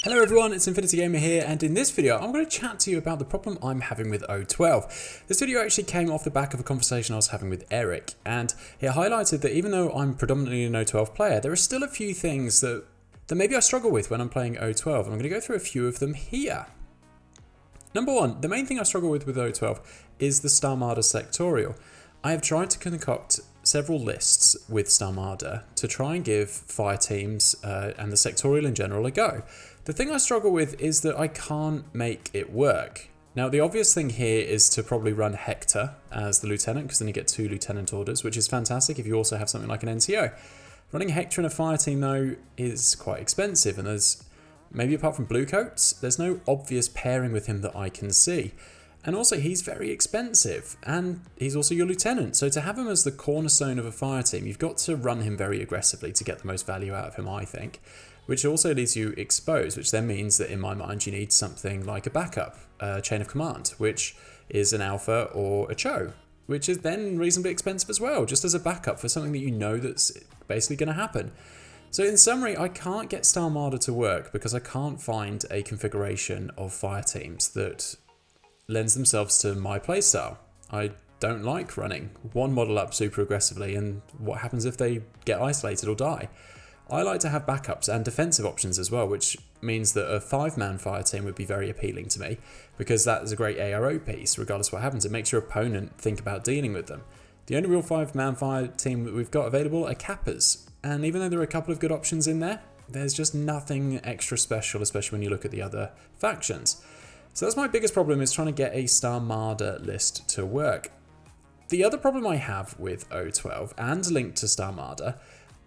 Hello everyone, it's Infinity Gamer here, and in this video I'm going to chat to you about the problem I'm having with O12. This video actually came off the back of a conversation I was having with Eric, and it highlighted that even though I'm predominantly an O12 player, there are still a few things that maybe I struggle with when I'm playing O12, and I'm going to go through a few of them here. Number one, the main thing I struggle with O12 is the STARMADA sectorial. I have tried to concoct several lists with STARMADA to try and give fire teams and the sectorial in general a go. The thing I struggle with is that I can't make it work. Now, the obvious thing here is to probably run Hector as the lieutenant, because then you get 2 lieutenant orders, which is fantastic if you also have something like an NCO. Running Hector in a fire team, though, is quite expensive, and there's, maybe apart from Bluecoats, there's no obvious pairing with him that I can see. And also, he's very expensive, and he's also your lieutenant, so to have him as the cornerstone of a fire team, you've got to run him very aggressively to get the most value out of him, I think. Which also leaves you exposed, which then means that in my mind you need something like a backup, a chain of command, which is an alpha or a cho, which is then reasonably expensive as well, just as a backup for something that you know that's basically going to happen. So in summary, I can't get STARMADA to work because I can't find a configuration of fire teams that lends themselves to my playstyle. I don't like running one model up super aggressively, and what happens if they get isolated or die? I like to have backups and defensive options as well, which means that a 5-man fire team would be very appealing to me, because that is a great ARO piece. Regardless of what happens, it makes your opponent think about dealing with them. The only real 5-man fire team that we've got available are Kappas, and even though there are a couple of good options in there, there's just nothing extra special, especially when you look at the other factions. So that's my biggest problem, is trying to get a STARMADA list to work. The other problem I have with O12 and linked to STARMADA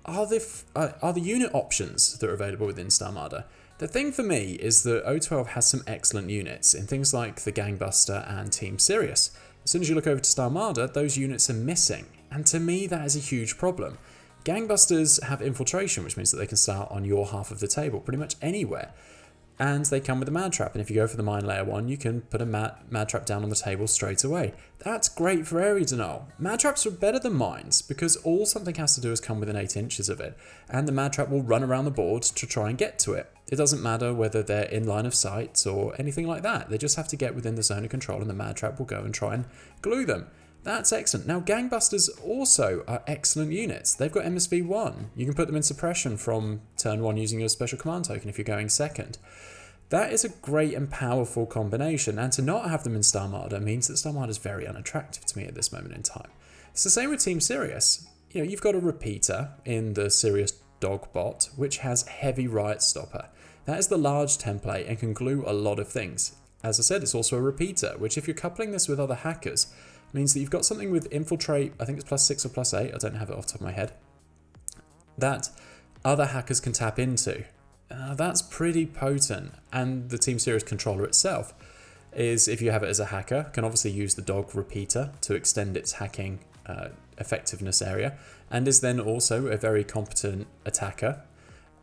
are the unit options that are available within STARMADA. The thing for me is that O12 has some excellent units in things like the Gangbuster and Team SIRIUS. As soon as you look over to STARMADA, those units are missing, and to me that is a huge problem. Gangbusters have infiltration, which means that they can start on your half of the table pretty much anywhere. And they come with a mad trap, and if you go for the mine layer one, you can put a mad trap down on the table straight away. That's great for area denial. Mad traps are better than mines because all something has to do is come within 8 inches of it, and the mad trap will run around the board to try and get to it. It doesn't matter whether they're in line of sight or anything like that. They just have to get within the zone of control, and the mad trap will go and try and glue them. That's excellent. Now, Gangbusters also are excellent units. They've got MSV1. You can put them in suppression from turn 1 using your special command token if you're going second. That is a great and powerful combination, and to not have them in STARMADA means that STARMADA is very unattractive to me at this moment in time. It's the same with Team SIRIUS. You know, you've got a repeater in the SIRIUS dog bot, which has heavy riot stopper. That is the large template and can glue a lot of things. As I said, it's also a repeater, which if you're coupling this with other hackers, means that you've got something with infiltrate, I think it's +6 or +8, I don't have it off the top of my head, that other hackers can tap into. That's pretty potent, and the Team SIRIUS controller itself is, if you have it as a hacker, can obviously use the dog repeater to extend its hacking effectiveness area, and is then also a very competent attacker.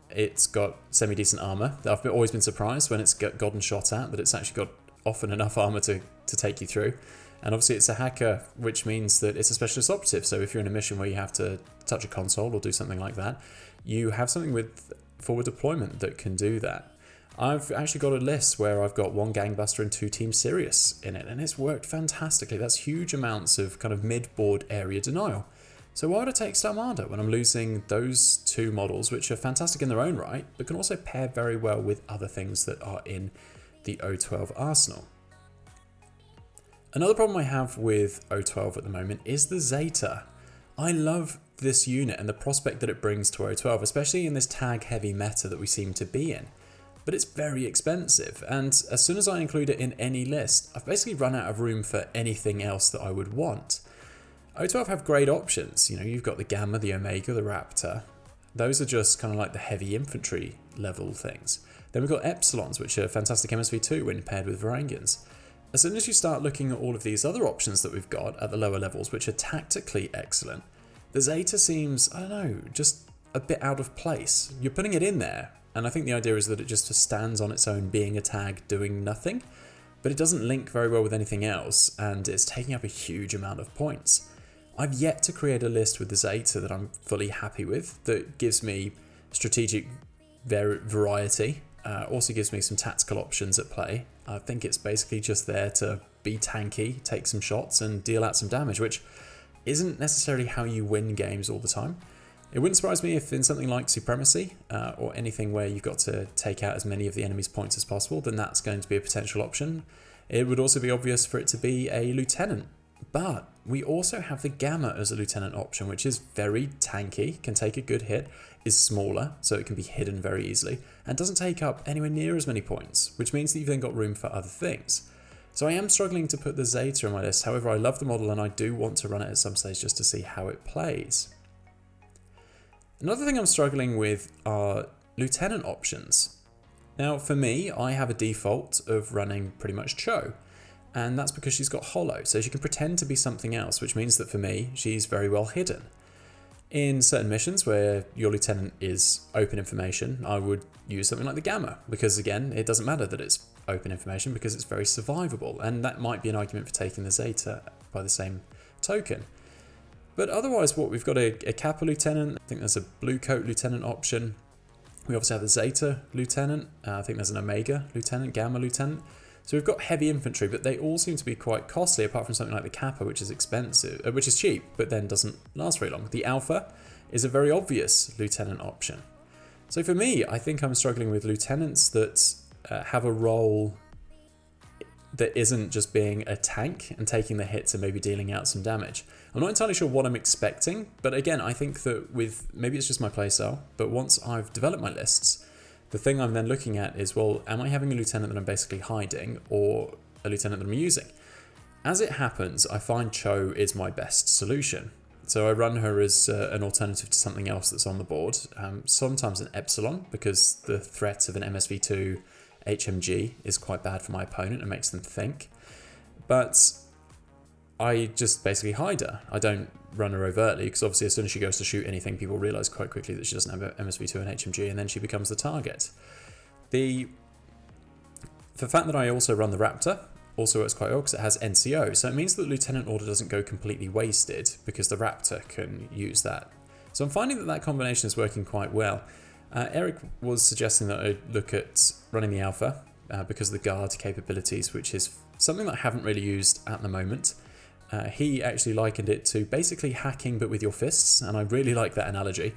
It's got semi-decent armor. I've always been surprised when it's gotten shot at that it's actually got often enough armor to take you through. And obviously it's a hacker, which means that it's a specialist operative. So if you're in a mission where you have to touch a console or do something like that, you have something with forward deployment that can do that. I've actually got a list where I've got 1 Gangbuster and 2 Team SIRIUS in it, and it's worked fantastically. That's huge amounts of kind of mid-board area denial. So why would I take STARMADA when I'm losing those 2 models, which are fantastic in their own right, but can also pair very well with other things that are in the O12 arsenal? Another problem I have with O12 at the moment is the Zeta. I love this unit and the prospect that it brings to O12, especially in this tag heavy meta that we seem to be in. But it's very expensive, and as soon as I include it in any list, I've basically run out of room for anything else that I would want. O12 have great options. You know, you've got the Gamma, the Omega, the Raptor. Those are just kind of like the heavy infantry level things. Then we've got Epsilons, which are fantastic MSV2 when paired with Varangians. As soon as you start looking at all of these other options that we've got at the lower levels, which are tactically excellent, the Zeta seems, I don't know, just a bit out of place. You're putting it in there, and I think the idea is that it just stands on its own, being a tag doing nothing, but it doesn't link very well with anything else, and it's taking up a huge amount of points. I've yet to create a list with the Zeta that I'm fully happy with, that gives me strategic variety Also gives me some tactical options at play. I think it's basically just there to be tanky, take some shots and deal out some damage, which isn't necessarily how you win games all the time. It wouldn't surprise me if in something like Supremacy or anything where you've got to take out as many of the enemy's points as possible, then that's going to be a potential option. It would also be obvious for it to be a Lieutenant, but we also have the Gamma as a Lieutenant option, which is very tanky, can take a good hit, is smaller, so it can be hidden very easily, and doesn't take up anywhere near as many points, which means that you've then got room for other things. So I am struggling to put the Zeta on my list. However, I love the model and I do want to run it at some stage just to see how it plays. Another thing I'm struggling with are Lieutenant options. Now for me, I have a default of running pretty much Cho, and that's because she's got Hollow, so she can pretend to be something else, which means that for me, she's very well hidden. In certain missions where your Lieutenant is open information, I would use something like the Gamma, because again, it doesn't matter that it's open information because it's very survivable, and that might be an argument for taking the Zeta by the same token. But otherwise, we've got a Kappa Lieutenant, I think there's a Blue Coat Lieutenant option. We obviously have the Zeta Lieutenant, I think there's an Omega Lieutenant, Gamma Lieutenant. So we've got heavy infantry, but they all seem to be quite costly, apart from something like the Kappa, which is expensive, which is cheap, but then doesn't last very long. The Alpha is a very obvious Lieutenant option. So for me, I think I'm struggling with Lieutenants that have a role that isn't just being a tank and taking the hits and maybe dealing out some damage. I'm not entirely sure what I'm expecting, but again, I think that maybe it's just my playstyle, but once I've developed my lists, the thing I'm then looking at is, well, am I having a Lieutenant that I'm basically hiding or a Lieutenant that I'm using? As it happens, I find Cho is my best solution. So I run her as an alternative to something else that's on the board, sometimes an Epsilon, because the threat of an MSV2 HMG is quite bad for my opponent and makes them think. But I just basically hide her. I don't run her overtly, because obviously as soon as she goes to shoot anything, people realise quite quickly that she doesn't have an MSV2 and HMG, and then she becomes the target. The fact that I also run the Raptor also works quite well because it has NCO, so it means that the Lieutenant order doesn't go completely wasted because the Raptor can use that. So I'm finding that combination is working quite well. Eric was suggesting that I look at running the Alpha because of the guard capabilities, which is something that I haven't really used at the moment. He actually likened it to basically hacking but with your fists, and I really like that analogy.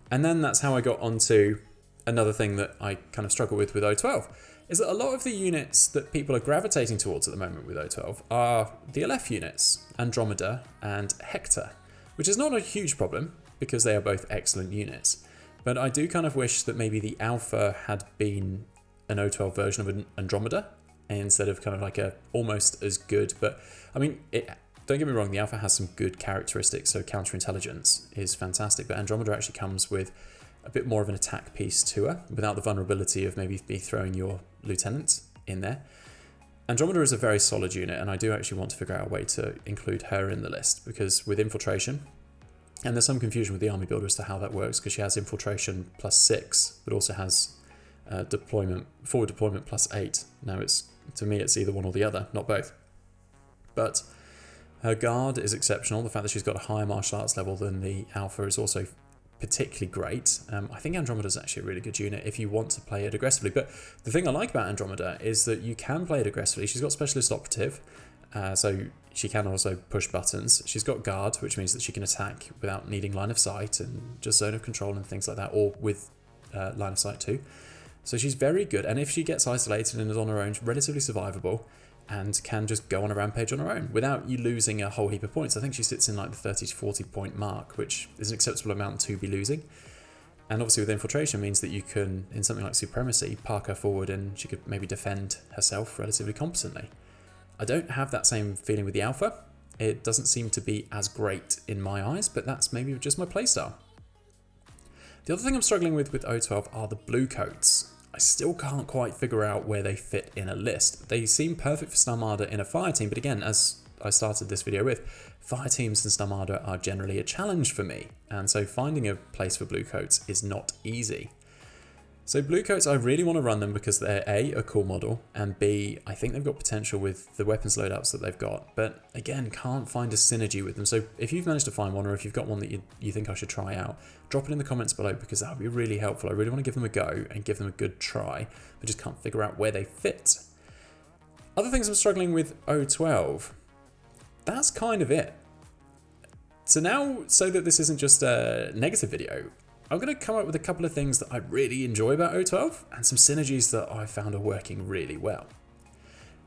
And then that's how I got onto another thing that I kind of struggle with O12, is that a lot of the units that people are gravitating towards at the moment with O12 are the LF units, Andromeda and Hector, which is not a huge problem because they are both excellent units. But I do kind of wish that maybe the Alpha had been an O12 version of an Andromeda instead of kind of like a almost as good, but I mean, don't get me wrong, the Alpha has some good characteristics, so counterintelligence is fantastic, but Andromeda actually comes with a bit more of an attack piece to her, without the vulnerability of maybe throwing your Lieutenant in there. Andromeda is a very solid unit, and I do actually want to figure out a way to include her in the list, because with infiltration, and there's some confusion with the army builder as to how that works, because she has infiltration +6, but also has forward deployment +8. Now to me it's either one or the other, not both. But her guard is exceptional. The fact that she's got a higher martial arts level than the Alpha is also particularly great. I think Andromeda is actually a really good unit if you want to play it aggressively. But the thing I like about Andromeda is that you can play it aggressively. She's got Specialist Operative, so she can also push buttons. She's got guard, which means that she can attack without needing line of sight and just zone of control and things like that, or with line of sight too. So she's very good, and if she gets isolated and is on her own, relatively survivable, and can just go on a rampage on her own without you losing a whole heap of points. I think she sits in like the 30 to 40 point mark, which is an acceptable amount to be losing. And obviously with infiltration means that you can, in something like Supremacy, park her forward and she could maybe defend herself relatively competently. I don't have that same feeling with the Alpha. It doesn't seem to be as great in my eyes, but that's maybe just my playstyle. The other thing I'm struggling with O12 are the blue coats. I still can't quite figure out where they fit in a list. They seem perfect for STARMADA in a fire team, but again, as I started this video with, fire teams in STARMADA are generally a challenge for me, and so finding a place for blue coats is not easy. So Bluecoats, I really want to run them because they're A, a cool model, and B, I think they've got potential with the weapons loadouts that they've got, but again, can't find a synergy with them. So if you've managed to find one, or if you've got one that you think I should try out, drop it in the comments below because that would be really helpful. I really want to give them a go and give them a good try, but just can't figure out where they fit. Other things I'm struggling with O12, that's kind of it. So now, so that this isn't just a negative video, I'm going to come up with a couple of things that I really enjoy about O12 and some synergies that I found are working really well.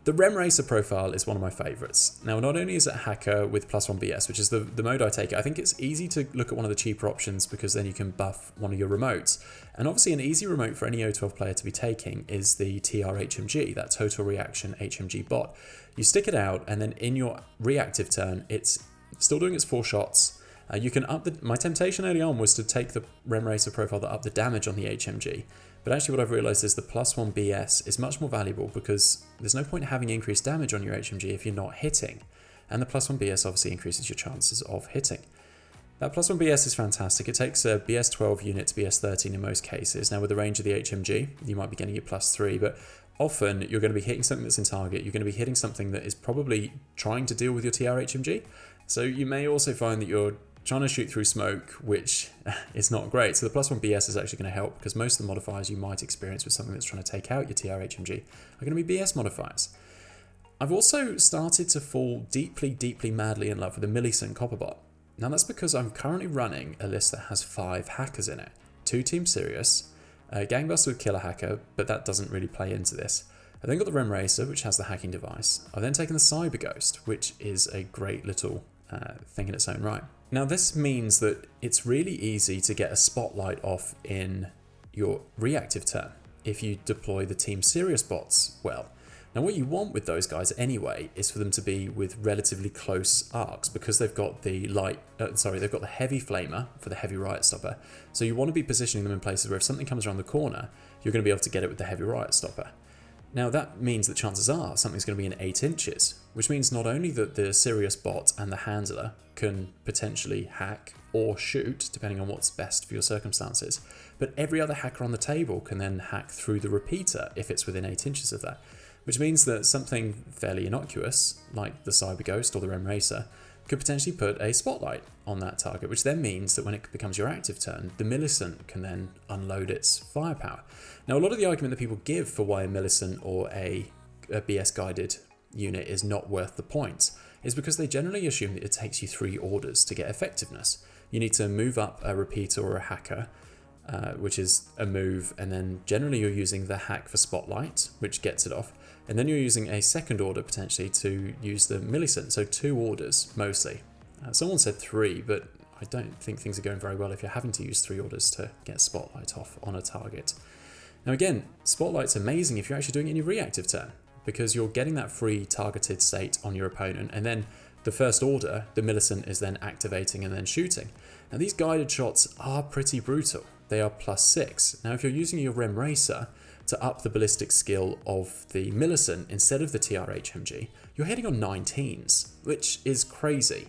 The Rem Racer profile is one of my favourites. Now, not only is it a hacker with +1 BS, which is the mode I take, I think it's easy to look at one of the cheaper options because then you can buff one of your remotes. And obviously an easy remote for any O12 player to be taking is the TR HMG, that Total Reaction HMG bot. You stick it out and then in your reactive turn, it's still doing its 4 shots. You can up my temptation early on was to take the Rem Racer profile that up the damage on the HMG, but actually what I've realised is the +1 BS is much more valuable because there's no point having increased damage on your HMG if you're not hitting, and the +1 BS obviously increases your chances of hitting. That +1 BS is fantastic. It takes a BS 12 unit to BS 13 in most cases. Now with the range of the HMG, you might be getting your +3, but often you're going to be hitting something that's in target, you're going to be hitting something that is probably trying to deal with your TR HMG, so you may also find that you're trying to shoot through smoke, which is not great. So the +1 BS is actually going to help because most of the modifiers you might experience with something that's trying to take out your TR HMG are going to be BS modifiers. I've also started to fall deeply, madly in love with the Millicent Copperbot. Now that's because I'm currently running a list that has 5 hackers in it. 2 Team Sirius, a Gangbuster with Killer Hacker, but that doesn't really play into this. I've then got the Rem Racer, which has the hacking device. I've then taken the Cyber Ghost, which is a great little thing in its own right. Now this means that it's really easy to get a spotlight off in your reactive turn if you deploy the Team Sirius bots well. Now what you want with those guys anyway is for them to be with relatively close arcs because they've got the they've got the heavy flamer for the heavy riot stopper. So you want to be positioning them in places where if something comes around the corner, you're going to be able to get it with the heavy riot stopper. Now that means that chances are something's going to be in 8 inches, which means not only that the Sirius bot and the handler can potentially hack or shoot, depending on what's best for your circumstances, but every other hacker on the table can then hack through the repeater if it's within 8 inches of that, which means that something fairly innocuous, like the Cyber Ghost or the Rem Racer, could potentially put a spotlight on that target, which then means that when it becomes your active turn, the Millicent can then unload its firepower. Now, a lot of the argument that people give for why a Millicent or a BS guided unit is not worth the points is because they generally assume that it takes you 3 orders to get effectiveness. You need to move up a repeater or a hacker, which is a move, and then generally you're using the hack for spotlight, which gets it off, and then you're using a second order potentially to use the Millicent, so 2 orders mostly. Someone said 3, but I don't think things are going very well if you're having to use 3 orders to get spotlight off on a target. Now again, spotlight's amazing if you're actually doing it in your reactive turn, because you're getting that free targeted state on your opponent, and then the first order, the Millicent, is then activating and then shooting. Now these guided shots are pretty brutal. They are +6. Now if you're using your Rem Racer to up the ballistic skill of the Millicent instead of the TR HMG, you're hitting on 19s, which is crazy.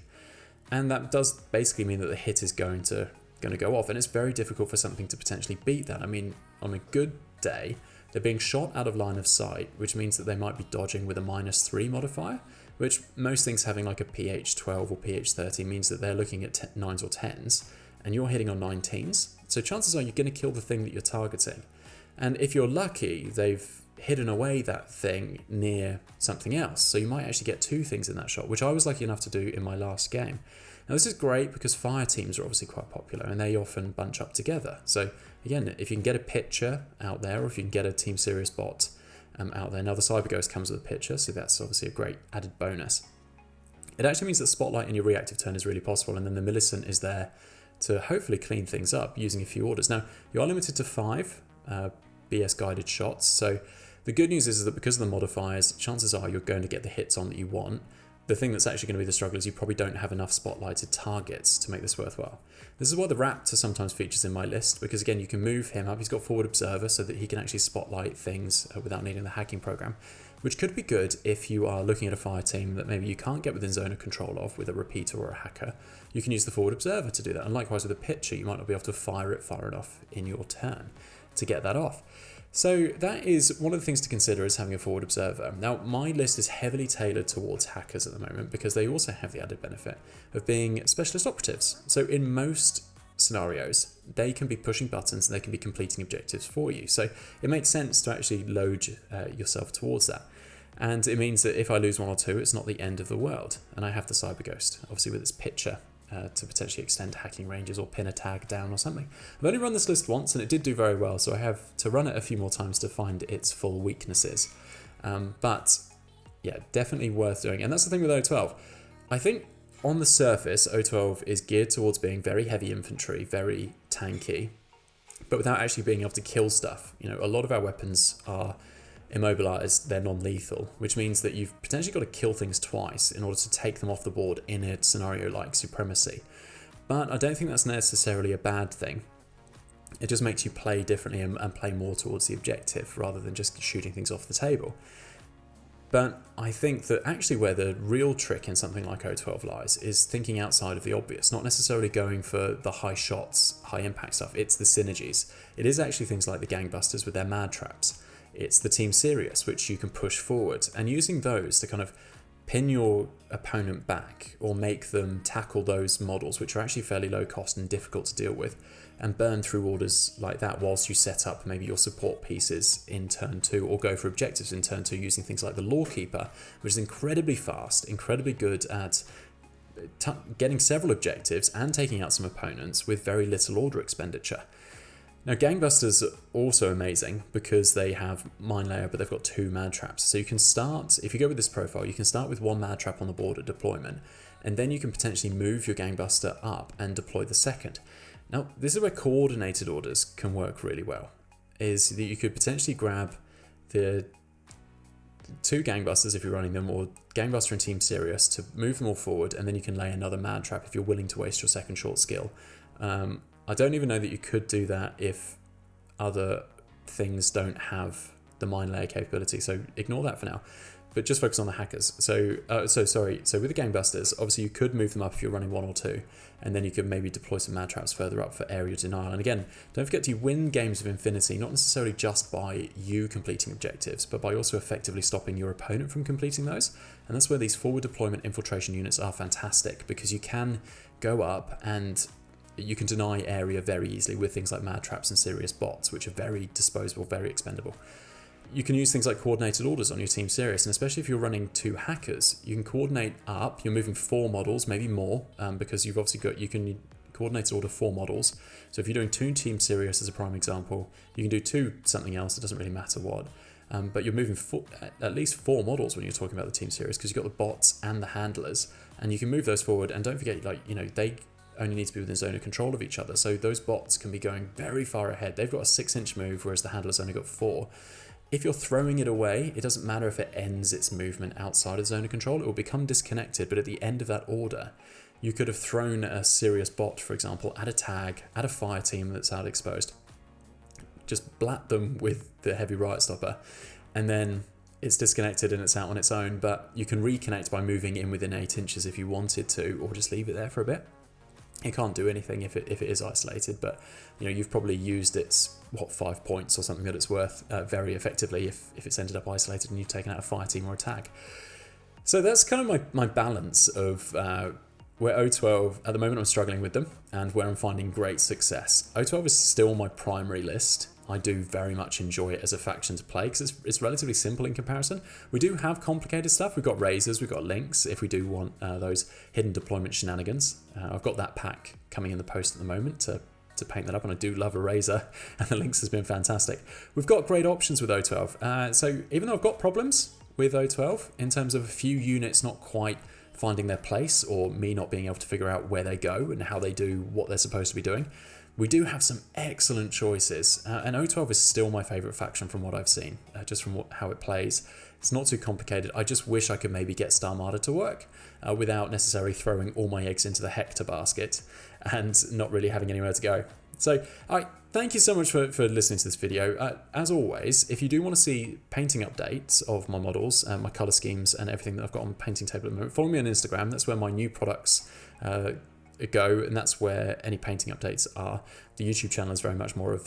And that does basically mean that the hit is going to go off, and it's very difficult for something to potentially beat that. I mean, on a good day, they're being shot out of line of sight, which means that they might be dodging with a -3 modifier, which most things having like a PH 12 or PH 30 means that they're looking at 9s or 10s, and you're hitting on 19s. So chances are you're going to kill the thing that you're targeting. And if you're lucky, they've hidden away that thing near something else. So you might actually get 2 things in that shot, which I was lucky enough to do in my last game. Now this is great because fire teams are obviously quite popular and they often bunch up together. So again, if you can get a pitcher out there, or if you can get a Team Sirius bot out there. Now the Cyber Ghost comes with a pitcher, so that's obviously a great added bonus. It actually means that spotlight in your reactive turn is really possible, and then the Millicent is there to hopefully clean things up using a few orders. Now you are limited to 5 BS guided shots, so the good news is that because of the modifiers, chances are you're going to get the hits on that you want. The thing that's actually going to be the struggle is you probably don't have enough spotlighted targets to make this worthwhile. This is why the Raptor sometimes features in my list, because again, you can move him up. He's got forward observer so that he can actually spotlight things without needing the hacking program, which could be good if you are looking at a fire team that maybe you can't get within zone of control of with a repeater or a hacker. You can use the forward observer to do that. And likewise with a pitcher, you might not be able to fire it far enough in your turn. to get that off. So that is one of the things to consider is having a forward observer. Now, my list is heavily tailored towards hackers at the moment because they also have the added benefit of being specialist operatives. So in most scenarios, they can be pushing buttons and they can be completing objectives for you. So it makes sense to actually load yourself towards that. And it means that if I lose one or two, it's not the end of the world. And I have the Cyber Ghost, obviously with its picture, to potentially extend hacking ranges or pin a tag down or something. I've only run this list once and it did do very well, so I have to run it a few more times to find its full weaknesses. But yeah, definitely worth doing. And that's the thing with O12. I think on the surface, O12 is geared towards being very heavy infantry, very tanky, but without actually being able to kill stuff. You know, a lot of our weapons are immobilized, they're non-lethal, which means that you've potentially got to kill things twice in order to take them off the board in a scenario like Supremacy. But I don't think that's necessarily a bad thing. It just makes you play differently and play more towards the objective rather than just shooting things off the table. But I think that actually where the real trick in something like O12 lies is thinking outside of the obvious, not necessarily going for the high shots, high impact stuff, it's the synergies. It is actually things like the gangbusters with their mad traps. It's the Team SIRIUS, which you can push forward, and using those to kind of pin your opponent back or make them tackle those models, which are actually fairly low cost and difficult to deal with, and burn through orders like that whilst you set up maybe your support pieces in turn 2 or go for objectives in turn 2 using things like the Lawkeeper, which is incredibly fast, incredibly good at getting several objectives and taking out some opponents with very little order expenditure. Now, Gangbusters are also amazing because they have Mine Layer, but they've got 2 mad traps. So you can start, if you go with this profile, you can start with 1 mad trap on the board at deployment, and then you can potentially move your Gangbuster up and deploy the second. Now, this is where coordinated orders can work really well, is that you could potentially grab the 2 Gangbusters if you're running them, or Gangbuster and Team SIRIUS to move them all forward, and then you can lay another mad trap if you're willing to waste your second short skill. I don't even know that you could do that if other things don't have the Mine Layer capability, so ignore that for now. But just focus on the hackers. So with the Gangbusters, obviously you could move them up if you're running 1 or 2, and then you could maybe deploy some mad traps further up for area denial. And again, don't forget to win games of Infinity, not necessarily just by you completing objectives, but by also effectively stopping your opponent from completing those. And that's where these forward deployment infiltration units are fantastic, because you can go up and you can deny area very easily with things like mad traps and serious bots, which are very disposable, very expendable. You can use things like coordinated orders on your Team SIRIUS, and especially if you're running 2 hackers, you can coordinate up. You're moving 4 models, maybe more, because you've obviously got, you can coordinate order 4 models. So if you're doing 2 Team SIRIUS as a prime example, you can do 2 something else. It doesn't really matter what. But you're moving at least 4 models when you're talking about the Team SIRIUS, because you've got the bots and the handlers, and you can move those forward. And don't forget, like, you know, they only need to be within zone of control of each other. So those bots can be going very far ahead. They've got a 6-inch move, whereas the handler's only got 4. If you're throwing it away, it doesn't matter if it ends its movement outside of zone of control, it will become disconnected. But at the end of that order, you could have thrown a serious bot, for example, at a tag, at a fire team that's out exposed. Just blat them with the heavy riot stopper, and then it's disconnected and it's out on its own. But you can reconnect by moving in within 8 inches if you wanted to, or just leave it there for a bit. It can't do anything if it is isolated, but you know, you've probably used its 5 points or something that it's worth very effectively if it's ended up isolated and you've taken out a fire team or a tag. So that's kind of my balance of where O12 at the moment I'm struggling with them and where I'm finding great success. O12 is still my primary list. I do very much enjoy it as a faction to play because it's relatively simple in comparison. We do have complicated stuff. We've got razors, we've got links if we do want those hidden deployment shenanigans. I've got that pack coming in the post at the moment to paint that up, and I do love a razor, and the links has been fantastic. We've got great options with O12. So even though I've got problems with O12 in terms of a few units not quite finding their place, or me not being able to figure out where they go and how they do what they're supposed to be doing, we do have some excellent choices, and O12 is still my favourite faction from what I've seen, just from how it plays. It's not too complicated. I just wish I could maybe get STARMADA to work without necessarily throwing all my eggs into the Hector basket and not really having anywhere to go. So thank you so much for listening to this video. As always, if you do want to see painting updates of my models, my colour schemes and everything that I've got on the painting table at the moment, follow me on Instagram. That's where my new products go, and that's where any painting updates are. The YouTube channel is very much more of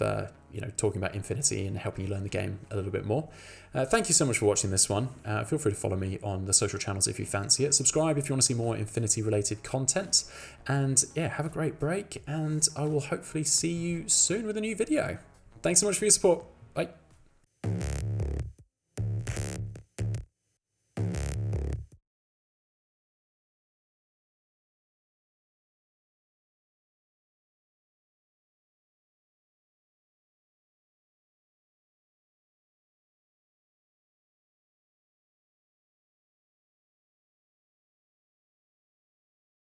talking about Infinity and helping you learn the game a little bit more. Thank you so much for watching this one. Feel free to follow me on the social channels if you fancy it. Subscribe if you want to see more Infinity related content. And yeah, have a great break, and I will hopefully see you soon with a new video. Thanks so much for your support. Bye.